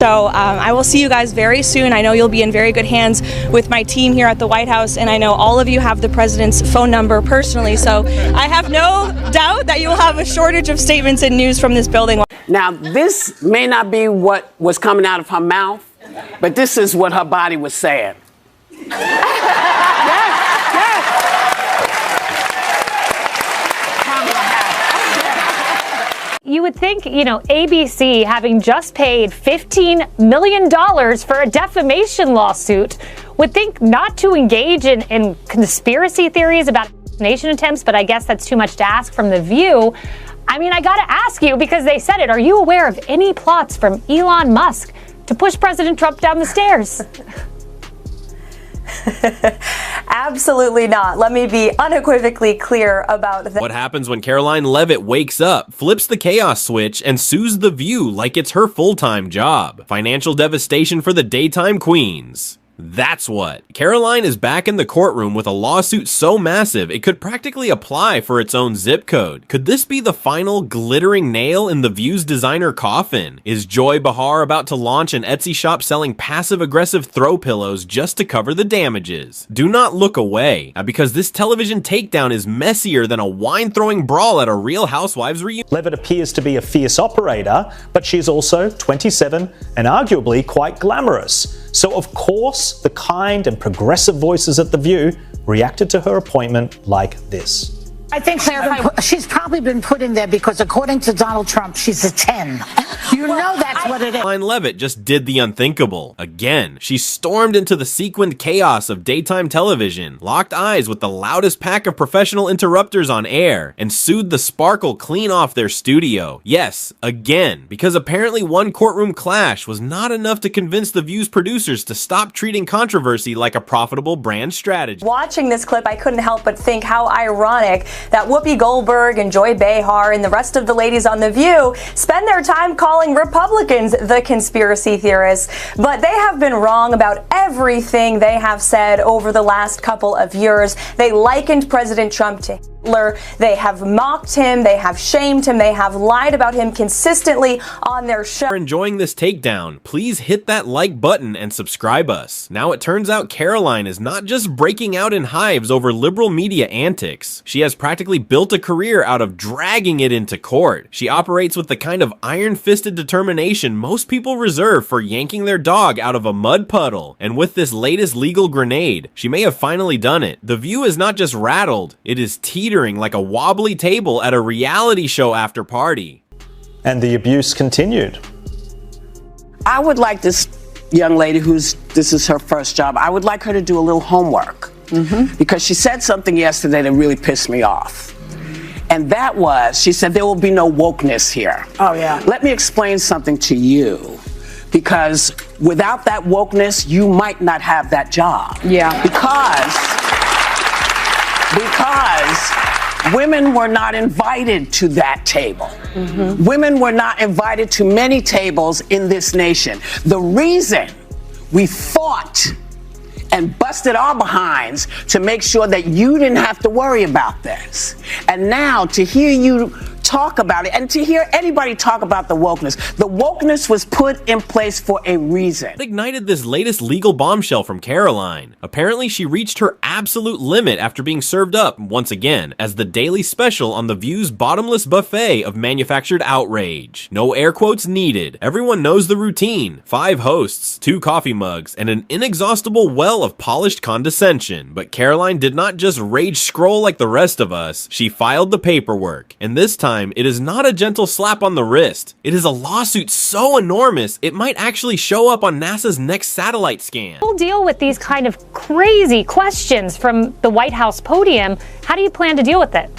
So I will see you guys very soon. I know you'll be in very good hands with my team here at the White House, and I know all of you have the president's phone number personally, so I have no doubt that you will have a shortage of statements and news from this building. Now, this may not be what was coming out of her mouth, but this is what her body was saying. You would think, ABC, having just paid $15 million for a defamation lawsuit, would think not to engage in conspiracy theories about assassination attempts, but I guess that's too much to ask from The View. I mean, I gotta ask you, because they said it, are you aware of any plots from Elon Musk to push President Trump down the stairs? Absolutely not. Let me be unequivocally clear about that. What happens when Karoline Leavitt wakes up, flips the chaos switch, and sues The View like it's her full-time job? Financial devastation for the daytime queens. That's what. Karoline is back in the courtroom with a lawsuit so massive it could practically apply for its own zip code. Could this be the final glittering nail in The View's designer coffin? Is Joy Behar about to launch an Etsy shop selling passive-aggressive throw pillows just to cover the damages? Do not look away, because this television takedown is messier than a wine-throwing brawl at a Real Housewives reunion. Leavitt appears to be a fierce operator, but she's also 27 and arguably quite glamorous. So of course, the kind and progressive voices at The View reacted to her appointment like this. I think she's probably been put in there because, according to Donald Trump, she's a 10. You know that's what it is. Karoline Leavitt just did the unthinkable. Again, she stormed into the sequined chaos of daytime television, locked eyes with the loudest pack of professional interrupters on air, and sued the sparkle clean off their studio. Yes, again, because apparently one courtroom clash was not enough to convince The View's producers to stop treating controversy like a profitable brand strategy. Watching this clip, I couldn't help but think how ironic that Whoopi Goldberg and Joy Behar and the rest of the ladies on The View spend their time calling Republicans the conspiracy theorists. But they have been wrong about everything they have said over the last couple of years. They likened President Trump to Hitler. They have mocked him. They have shamed him. They have lied about him consistently on their show. If you're enjoying this takedown, please hit that like button and subscribe us. Now it turns out Karoline is not just breaking out in hives over liberal media antics. She has practically built a career out of dragging it into court. She operates with the kind of iron-fisted determination most people reserve for yanking their dog out of a mud puddle. And with this latest legal grenade, she may have finally done it. The View is not just rattled, it is teetering like a wobbly table at a reality show after party. And the abuse continued. I would like this young lady this is her first job, I would like her to do a little homework. Because she said something yesterday that really pissed me off. And that was, she said, there will be no wokeness here. Oh, yeah. Let me explain something to you. Because without that wokeness, you might not have that job. Yeah. Because women were not invited to that table. Women were not invited to many tables in this nation. The reason we fought and busted our behinds to make sure that you didn't have to worry about this. And now to hear you talk about it and to hear anybody talk about the wokeness was put in place for a reason. What ignited this latest legal bombshell from Karoline? Apparently she reached her absolute limit after being served up, once again, as the daily special on The View's bottomless buffet of manufactured outrage. No air quotes needed. Everyone knows the routine. 5 hosts, 2 coffee mugs, and an inexhaustible well of polished condescension. But Karoline did not just rage scroll like the rest of us. She filed the paperwork. And this time, it is not a gentle slap on the wrist. It is a lawsuit so enormous, it might actually show up on NASA's next satellite scan. We'll deal with these kind of crazy questions from the White House podium. How do you plan to deal with it?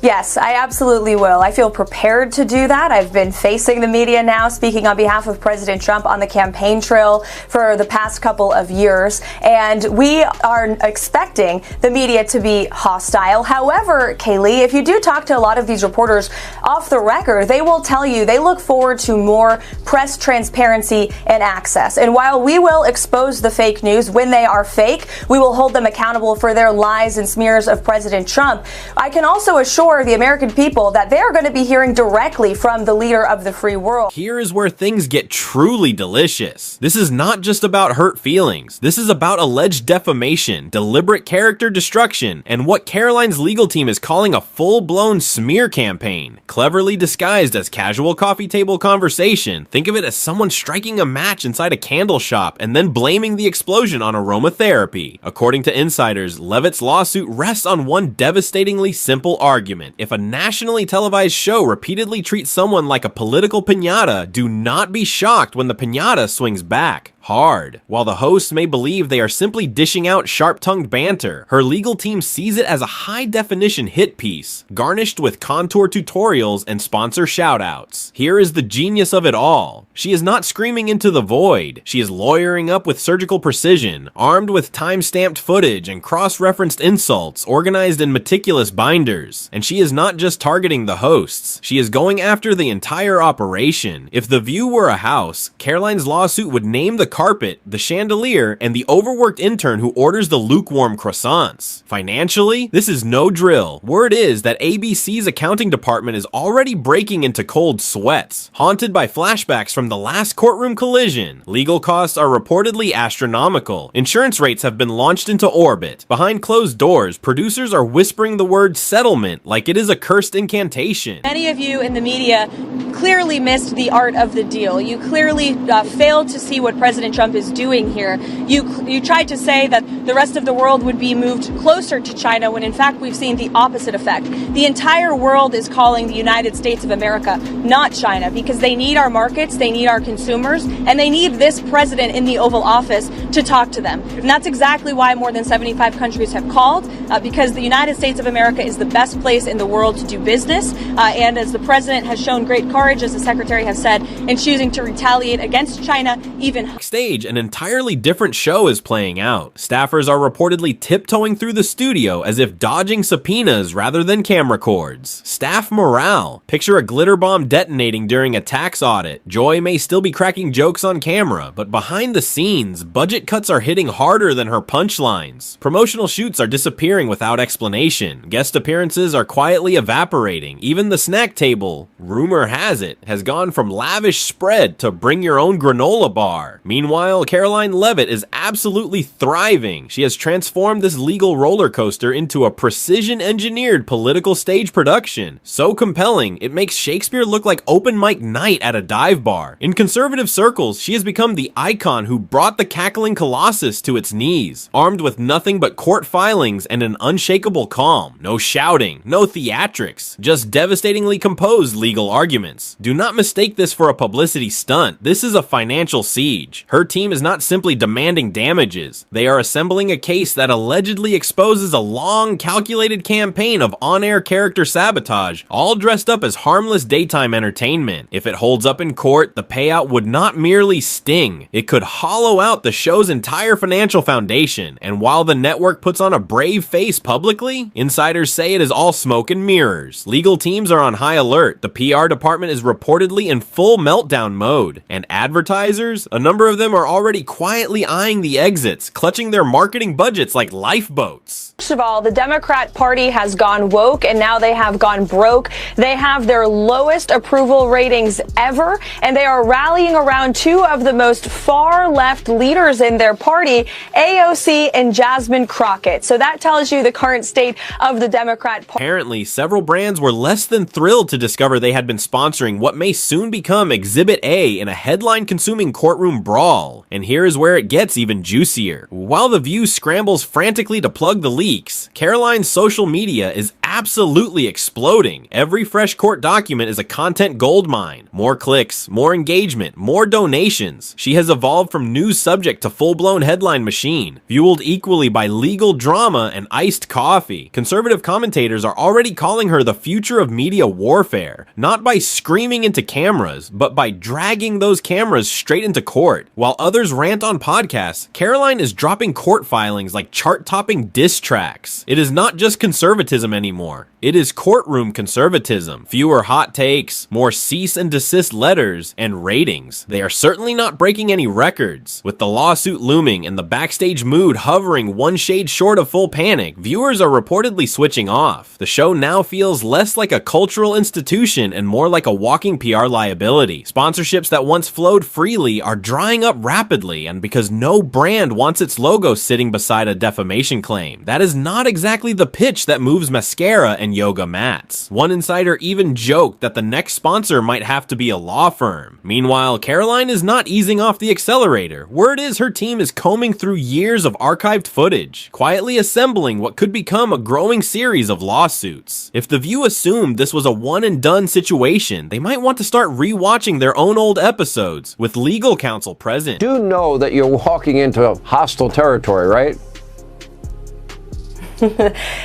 Yes, I absolutely will. I feel prepared to do that. I've been facing the media now, speaking on behalf of President Trump on the campaign trail for the past couple of years, and we are expecting the media to be hostile. However, Kaylee, if you do talk to a lot of these reporters off the record, they will tell you they look forward to more press transparency and access. And while we will expose the fake news when they are fake, we will hold them accountable for their lies and smears of President Trump. I can also assure assure the American people that they're going to be hearing directly from the leader of the free world. Here is where things get truly delicious. This is not just about hurt feelings. This is about alleged defamation, deliberate character destruction, and what Karoline's legal team is calling a full-blown smear campaign. Cleverly disguised as casual coffee table conversation, think of it as someone striking a match inside a candle shop and then blaming the explosion on aromatherapy. According to insiders, Leavitt's lawsuit rests on one devastatingly simple argument. If a nationally televised show repeatedly treats someone like a political piñata, do not be shocked when the piñata swings back hard. While the hosts may believe they are simply dishing out sharp-tongued banter, her legal team sees it as a high-definition hit piece, garnished with contour tutorials and sponsor shoutouts. Here is the genius of it all. She is not screaming into the void. She is lawyering up with surgical precision, armed with time-stamped footage and cross-referenced insults organized in meticulous binders. And she is not just targeting the hosts. She is going after the entire operation. If The View were a house, Karoline's lawsuit would name the carpet, the chandelier, and the overworked intern who orders the lukewarm croissants. Financially, this is no drill. Word is that ABC's accounting department is already breaking into cold sweats, haunted by flashbacks from the last courtroom collision. Legal costs are reportedly astronomical. Insurance rates have been launched into orbit. Behind closed doors, producers are whispering the word settlement like it is a cursed incantation. Many of you in the media clearly missed the art of the deal. You clearly failed to see what President Trump is doing here. You tried to say that the rest of the world would be moved closer to China when in fact we've seen the opposite effect. The entire world is calling the United States of America, not China, because they need our markets, they need our consumers, and they need this president in the Oval Office to talk to them. And that's exactly why more than 75 countries have called, because the United States of America is the best place in the world to do business. And as the president has shown great courage, as the secretary has said, in choosing to retaliate against China even. Backstage, an entirely different show is playing out. Staffers are reportedly tiptoeing through the studio as if dodging subpoenas rather than camera cords. Staff morale. Picture a glitter bomb detonating during a tax audit. Joy may still be cracking jokes on camera, but behind the scenes, budget cuts are hitting harder than her punchlines. Promotional shoots are disappearing without explanation. Guest appearances are quietly evaporating. Even the snack table, rumor has it, has gone from lavish spread to bring your own granola bar. Meanwhile, Karoline Leavitt is absolutely thriving. She has transformed this legal roller coaster into a precision-engineered political stage production. So compelling, it makes Shakespeare look like open mic night at a dive bar. In conservative circles, she has become the icon who brought the cackling colossus to its knees, armed with nothing but court filings and an unshakable calm. No shouting, no theatrics, just devastatingly composed legal arguments. Do not mistake this for a publicity stunt. This is a financial siege. Her team is not simply demanding damages. They are assembling a case that allegedly exposes a long, calculated campaign of on-air character sabotage, all dressed up as harmless daytime entertainment. If it holds up in court, the payout would not merely sting. It could hollow out the show's entire financial foundation. And while the network puts on a brave face publicly, insiders say it is all smoke and mirrors. Legal teams are on high alert. The PR department is reportedly in full meltdown mode. And advertisers, a number of them are already quietly eyeing the exits, clutching their marketing budgets like lifeboats. First of all, the Democrat Party has gone woke and now they have gone broke. They have their lowest approval ratings ever, and they are rallying around two of the most far-left leaders in their party, AOC and Jasmine Crockett. So that tells you the current state of the Democrat Party. Apparently, several brands were less than thrilled to discover they had been sponsoring what may soon become Exhibit A in a headline-consuming courtroom brawl. And here is where it gets even juicier. While The View scrambles frantically to plug the leaks, Karoline's social media is absolutely exploding. Every fresh court document is a content goldmine. More clicks, more engagement, more donations. She has evolved from news subject to full-blown headline machine, fueled equally by legal drama and iced coffee. Conservative commentators are already calling her the future of media warfare, not by screaming into cameras, but by dragging those cameras straight into court. While others rant on podcasts, Karoline is dropping court filings like chart-topping diss tracks. It is not just conservatism anymore. It is courtroom conservatism, fewer hot takes, more cease and desist letters, and ratings. They are certainly not breaking any records. With the lawsuit looming and the backstage mood hovering one shade short of full panic, viewers are reportedly switching off. The show now feels less like a cultural institution and more like a walking PR liability. Sponsorships that once flowed freely are drying up rapidly, and because no brand wants its logo sitting beside a defamation claim. That is not exactly the pitch that moves mascara and yoga mats. One insider even joked that the next sponsor might have to be a law firm. Meanwhile, Karoline is not easing off the accelerator. Word is her team is combing through years of archived footage, quietly assembling what could become a growing series of lawsuits. If The View assumed this was a one-and-done situation, they might want to start rewatching their own old episodes with legal counsel present. Do know that you're walking into hostile territory, right?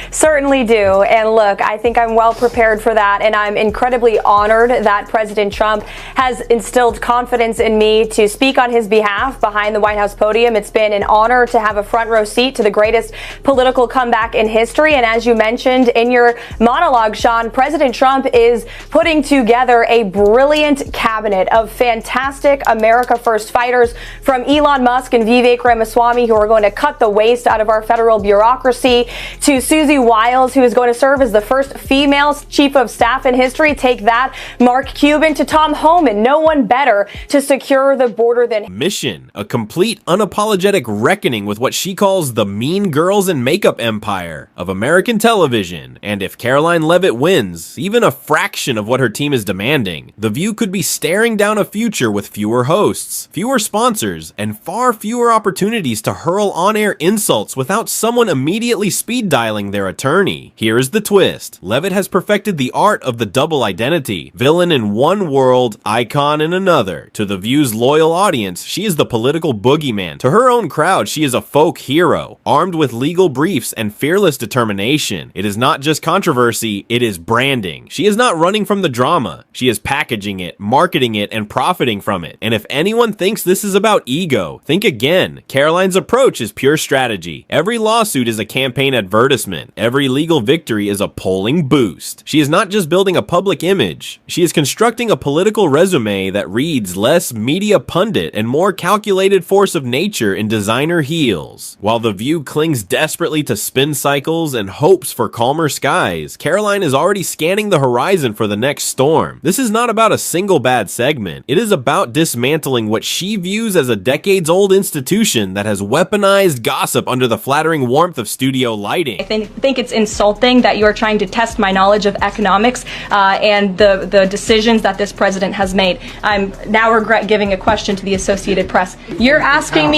Certainly do. And look, I think I'm well prepared for that, and I'm incredibly honored that President Trump has instilled confidence in me to speak on his behalf behind the White House podium. It's been an honor to have a front row seat to the greatest political comeback in history. And as you mentioned in your monologue, Sean, President Trump is putting together a brilliant cabinet of fantastic America First fighters, from Elon Musk and Vivek Ramaswamy, who are going to cut the waste out of our federal bureaucracy, to Susie Wiles, who is going to serve as the first female chief of staff in history. Take that, Mark Cuban, to Tom Homan. No one better to secure the border than him. Mission, a complete, unapologetic reckoning with what she calls the mean girls and makeup empire of American television. And if Karoline Leavitt wins, even a fraction of what her team is demanding, The View could be staring down a future with fewer hosts, fewer sponsors, and far fewer opportunities to hurl on-air insults without someone immediately speed dialing their attorney. Here is the twist. Leavitt has perfected the art of the double identity. Villain in one world, icon in another. To The View's loyal audience, she is the political boogeyman. To her own crowd, she is a folk hero, armed with legal briefs and fearless determination. It is not just controversy, it is branding. She is not running from the drama. She is packaging it, marketing it, and profiting from it. And if anyone thinks this is about ego, think again. Karoline's approach is pure strategy. Every lawsuit is a campaign advertisement. Every legal victory is a polling boost. She is not just building a public image. She is constructing a political resume that reads less media pundit and more calculated force of nature in designer heels. While The View clings desperately to spin cycles and hopes for calmer skies, Karoline is already scanning the horizon for the next storm. This is not about a single bad segment. It is about dismantling what she views as a decades-old institution that has weaponized gossip under the flattering warmth of studio lighting. I think it's insulting that you are trying to test my knowledge of economics and the decisions that this president has made. I'm now regret giving a question to the Associated Press. You're asking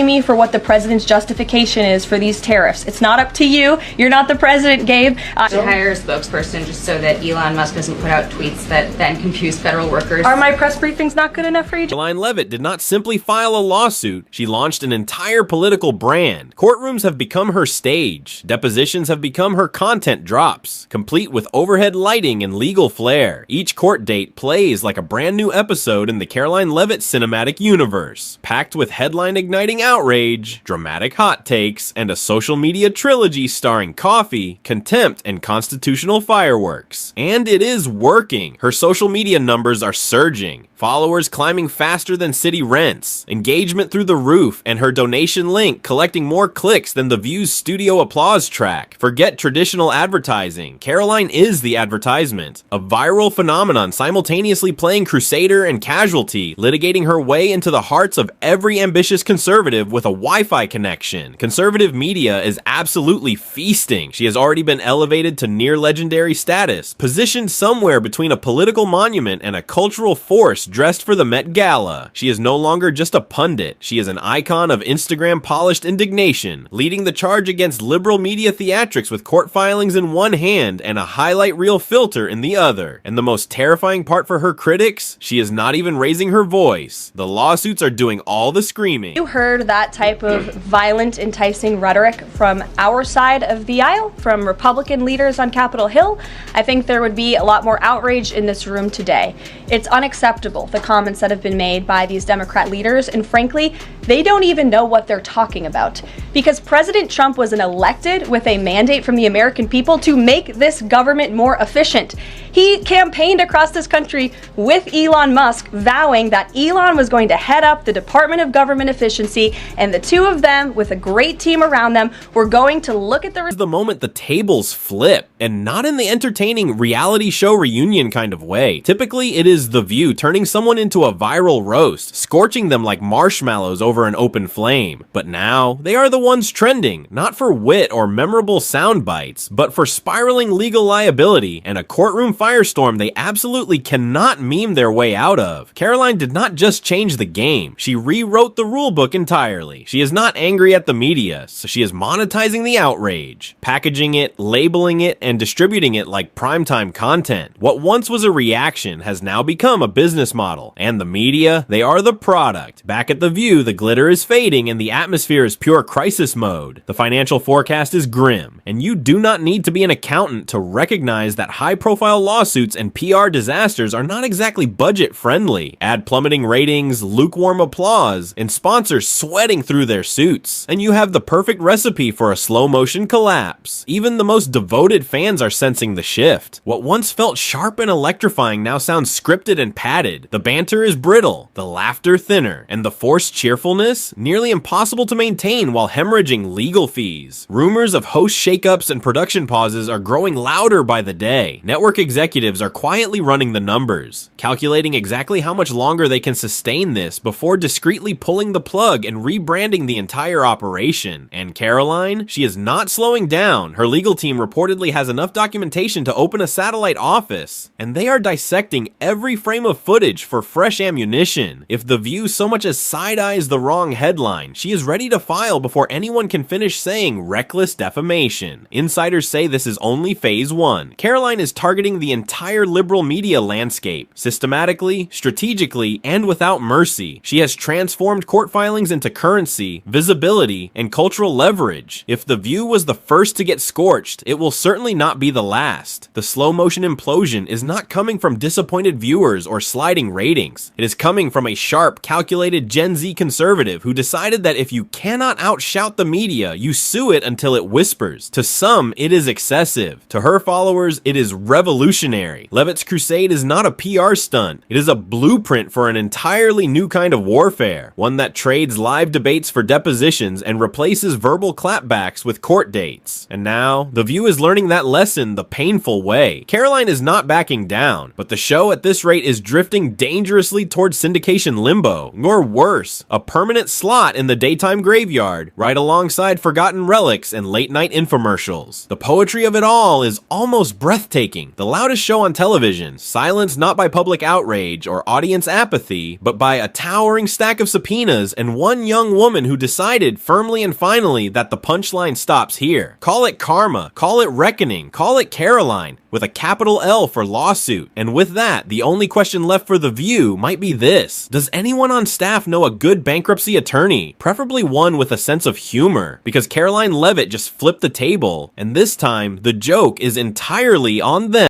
me for what the president's justification is for these tariffs. It's not up to you. You're not the president, Gabe. To hire a spokesperson just so that Elon Musk doesn't put out tweets that then confuse federal workers. Are my press briefings not good enough for you? Karoline Leavitt did not simply file a lawsuit. She launched an entire political brand. Courtrooms have become her stage. Depositions have become her content drops, complete with overhead lighting and legal flair. Each court date plays like a brand new episode in the Karoline Leavitt cinematic universe, packed with headline-igniting outrage, dramatic hot takes, and a social media trilogy starring coffee, contempt, and constitutional fireworks. And it is working. Her social media numbers are surging. Followers climbing faster than city rents, engagement through the roof, and her donation link collecting more clicks than The View's studio applause track. Forget traditional advertising. Karoline is the advertisement. A viral phenomenon simultaneously playing crusader and casualty, litigating her way into the hearts of every ambitious conservative with a Wi-Fi connection. Conservative media is absolutely feasting. She has already been elevated to near legendary status, positioned somewhere between a political monument and a cultural force dressed for the Met Gala. She is no longer just a pundit. She is an icon of Instagram-polished indignation, leading the charge against liberal media theatrics with court filings in one hand and a highlight reel filter in the other. And the most terrifying part for her critics, she is not even raising her voice. The lawsuits are doing all the screaming. You heard that type of violent, enticing rhetoric from our side of the aisle, from Republican leaders on Capitol Hill. I think there would be a lot more outrage in this room today. It's unacceptable, the comments that have been made by these Democrat leaders, and frankly, they don't even know what they're talking about. Because President Trump was elected with a mandate from the American people to make this government more efficient. He campaigned across this country with Elon Musk, vowing that Elon was going to head up the Department of Government Efficiency, and the two of them, with a great team around them, were going to look at the moment the tables flip, and not in the entertaining reality show reunion kind of way. Typically, it is The View turning someone into a viral roast, scorching them like marshmallows over an open flame. But now, they are the ones trending, not for wit or memorable sound bites, but for spiraling legal liability and a courtroom firestorm they absolutely cannot meme their way out of. Karoline did not just change the game, she rewrote the rulebook entirely. She is not angry at the media, so she is monetizing the outrage, packaging it, labeling it, and distributing it like primetime content. What once was a reaction has now become a business model, and the media, they are the product. Back at The View, the glitter is fading and the atmosphere is pure crisis mode. The financial forecast is grim, and you do not need to be an accountant to recognize that high-profile lawsuits and PR disasters are not exactly budget-friendly. Ad plummeting ratings, lukewarm applause, and sponsors sweating through their suits. And you have the perfect recipe for a slow-motion collapse. Even the most devoted fans are sensing the shift. What once felt sharp and electrifying now sounds scripted and padded. The banter is brittle, the laughter thinner, and the forced cheerfulness nearly impossible to maintain while hemorrhaging legal fees. Rumors of host shakeups and production pauses are growing louder by the day. Network executives are quietly running the numbers, calculating exactly how much longer they can sustain this before discreetly pulling the plug and rebranding the entire operation. And Karoline, she is not slowing down. Her legal team reportedly has enough documentation to open a satellite office, and they are dissecting every frame of footage for fresh ammunition. If The View so much as side-eyes the wrong headline, she is ready to file before anyone can finish saying reckless defamation. Insiders say this is only phase one. Karoline is targeting the entire liberal media landscape, systematically, strategically, and without mercy. She has transformed court filings into currency, visibility, and cultural leverage. If The View was the first to get scorched, it will certainly not be the last. The slow-motion implosion is not coming from disappointed viewers or sliding ratings. It is coming from a sharp, calculated Gen Z conservative who decided that if you cannot outshout the media, you sue it until it whispers. To some, it is excessive. To her followers, it is revolutionary. Leavitt's crusade is not a PR stunt. It is a blueprint for an entirely new kind of warfare, one that trades live debates for depositions and replaces verbal clapbacks with court dates. And now, The View is learning that lesson the painful way. Karoline is not backing down, but the show at this rate is drifting dangerously towards syndication limbo, or worse, a permanent slot in the daytime graveyard, right alongside forgotten relics and late-night infomercials. The poetry of it all is almost breathtaking. The loudest show on television, silenced not by public outrage or audience apathy, but by a towering stack of subpoenas and one young woman who decided firmly and finally that the punchline stops here. Call it karma, call it reckoning, call it Karoline, with a capital L for lawsuit. And with that, the only question left for The View might be this: does anyone on staff know a good bankruptcy attorney? Preferably one with a sense of humor, because Karoline Leavitt just flipped the table, and this time, the joke is entirely on them.